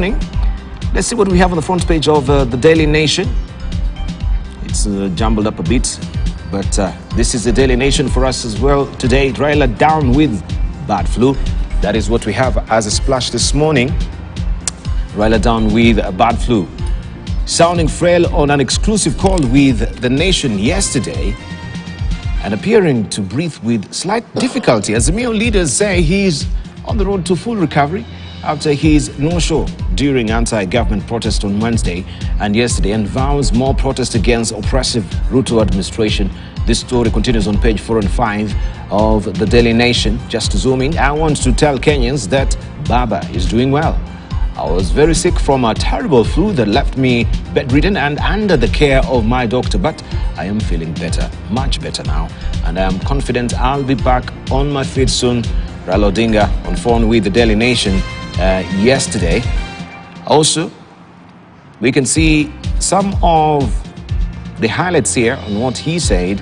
morning. Let's see what we have on the front page of the Daily Nation. It's jumbled up a bit, but this is the Daily Nation for us as well today. Raila down with bad flu. That is what we have as a splash this morning. Raila down with a bad flu. Sounding frail on an exclusive call with the Nation yesterday and appearing to breathe with slight difficulty. Azimio leaders say he's on the road to full recovery after his no-show during anti-government protest on Wednesday and yesterday, and vows more protest against oppressive Ruto administration. This story continues on page 4 and 5 of the Daily Nation. Just zooming, I want to tell Kenyans that Baba is doing well. I was very sick from a terrible flu that left me bedridden and under the care of my doctor, but I am feeling better, much better now, and I am confident I'll be back on my feet soon. Raila Odinga on phone with the Daily Nation yesterday. Also, we can see some of the highlights here on what he said.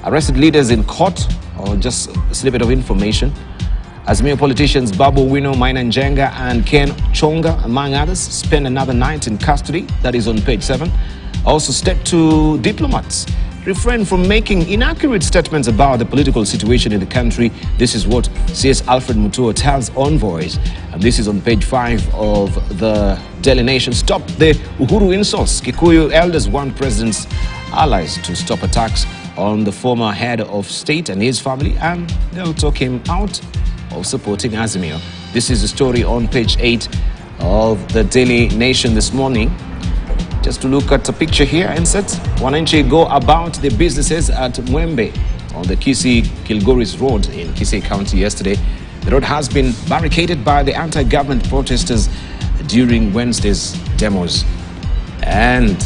Arrested leaders in court, or just a snippet of information. Azimio politicians Babu Owino, Maina Njenga and Ken Chonga, among others, spend another night in custody. That is on page 7. Also, step 2, diplomats refrain from making inaccurate statements about the political situation in the country. This is what CS Alfred Mutua tells envoys, and this is on page 5 of the Daily Nation. Stop the Uhuru insults. Kikuyu elders want president's allies to stop attacks on the former head of state and his family, and they'll talk him out of supporting Azimio. This is the story on page 8 of the Daily Nation this morning. Just to look at a picture here, insert. Wananchi go about their businesses at Mwembe on the Kisii-Kilgoris Road in Kisii County yesterday. The road has been barricaded by the anti-government protesters during Wednesday's demos. And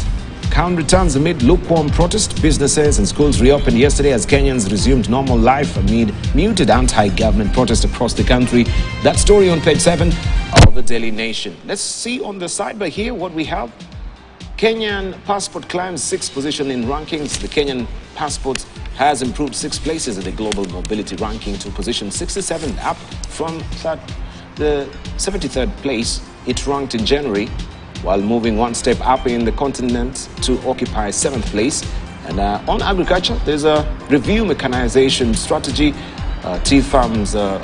count returns amid lukewarm protest. Businesses and schools reopened yesterday as Kenyans resumed normal life amid muted anti-government protest across the country. That story on page 7 of the Daily Nation. Let's see on the sidebar here what we have. Kenyan passport climbs 6th position in rankings. The Kenyan passport has improved 6 places in the global mobility ranking to position 67, up from the 73rd place it ranked in January, while moving 1 step up in the continent to occupy 7th place. And on agriculture, there's a review mechanization strategy. Tea farms are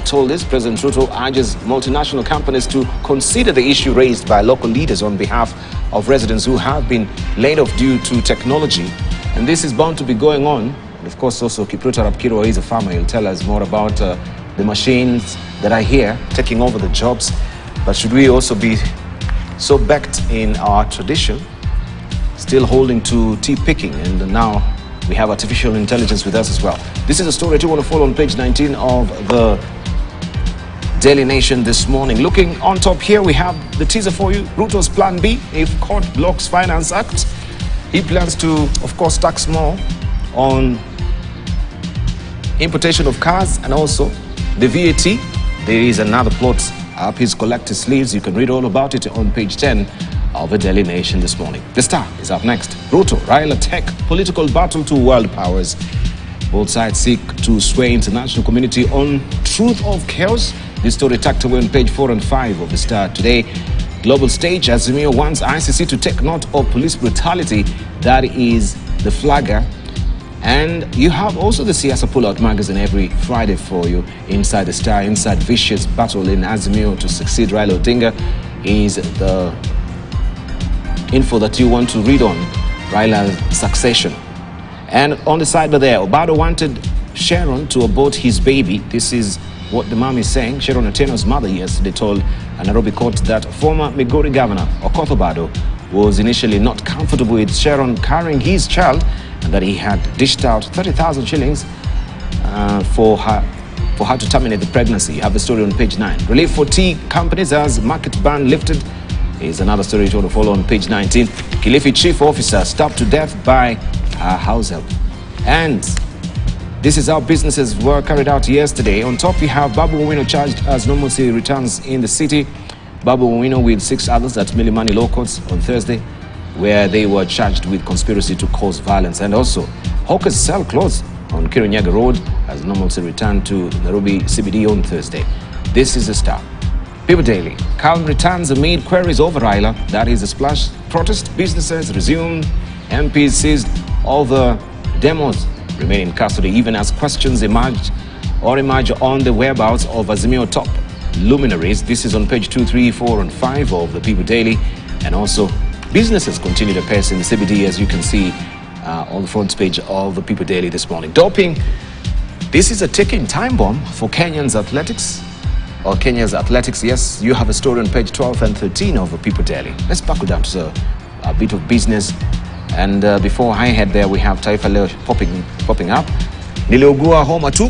told this. President Ruto urges multinational companies to consider the issue raised by local leaders on behalf of residents who have been laid off due to technology. And this is bound to be going on. And of course, also Kipruto Rapkiro is a farmer. He'll tell us more about the machines that are here taking over the jobs. But should we also be so backed in our tradition, still holding to tea picking? And now we have artificial intelligence with us as well. This is a story I want to follow on page 19 of the Daily Nation this morning. Looking on top here, we have the teaser for you. Ruto's plan B if court blocks Finance Act. He plans to, of course, tax more on importation of cars and also the VAT. There is another plot up his collector's sleeves. You can read all about it on page 10 of the Daily Nation this morning. The Star is up next. Ruto, Raila tech political battle to world powers. Both sides seek to sway international community on truth of chaos. This story tucked away on page 4 and 5 of the Star today. Global stage, Azimio wants ICC to take note of police brutality. That is the flagger. And you have also the Siasa Pullout magazine every Friday for you. Inside the Star, inside vicious battle in Azimio to succeed Raila Odinga is the info that you want to read on Raila's succession. And on the side there, Obado wanted Sharon to abort his baby. This is what the mom is saying. Sharon Otieno's mother yesterday told a Nairobi court that former Migori governor Okoth Obado was initially not comfortable with Sharon carrying his child and that he had dished out 30,000 shillings for her to terminate the pregnancy. You have the story on page 9. Relief for tea companies as market ban lifted is another story to follow on page 19. Kilifi chief officer stabbed to death by a house help. And this is how businesses were carried out yesterday. On top, we have Babu Owino charged as normalcy returns in the city. Babu Owino with 6 others at Milimani Law Courts on Thursday, where they were charged with conspiracy to cause violence. And also, hawkers sell clothes on Kirinyaga Road as normalcy returned to Nairobi CBD on Thursday. This is the Star. People Daily. Calm returns amid queries over Raila. That is a splash. Protest businesses resumed. MPs seized all the demos remain in custody, even as questions emerge on the whereabouts of Azimio top luminaries. This is on page 2, 3, 4, and 5 of the People Daily. And also, businesses continue to pace in the CBD, as you can see on the front page of the People Daily this morning. Doping. This is a ticking time bomb for Kenya's athletics. Yes, you have a story on page 12 and 13 of the People Daily. Let's buckle down to a bit of business. And before I head there, we have Taifa Leo popping up. Niliugua homa tu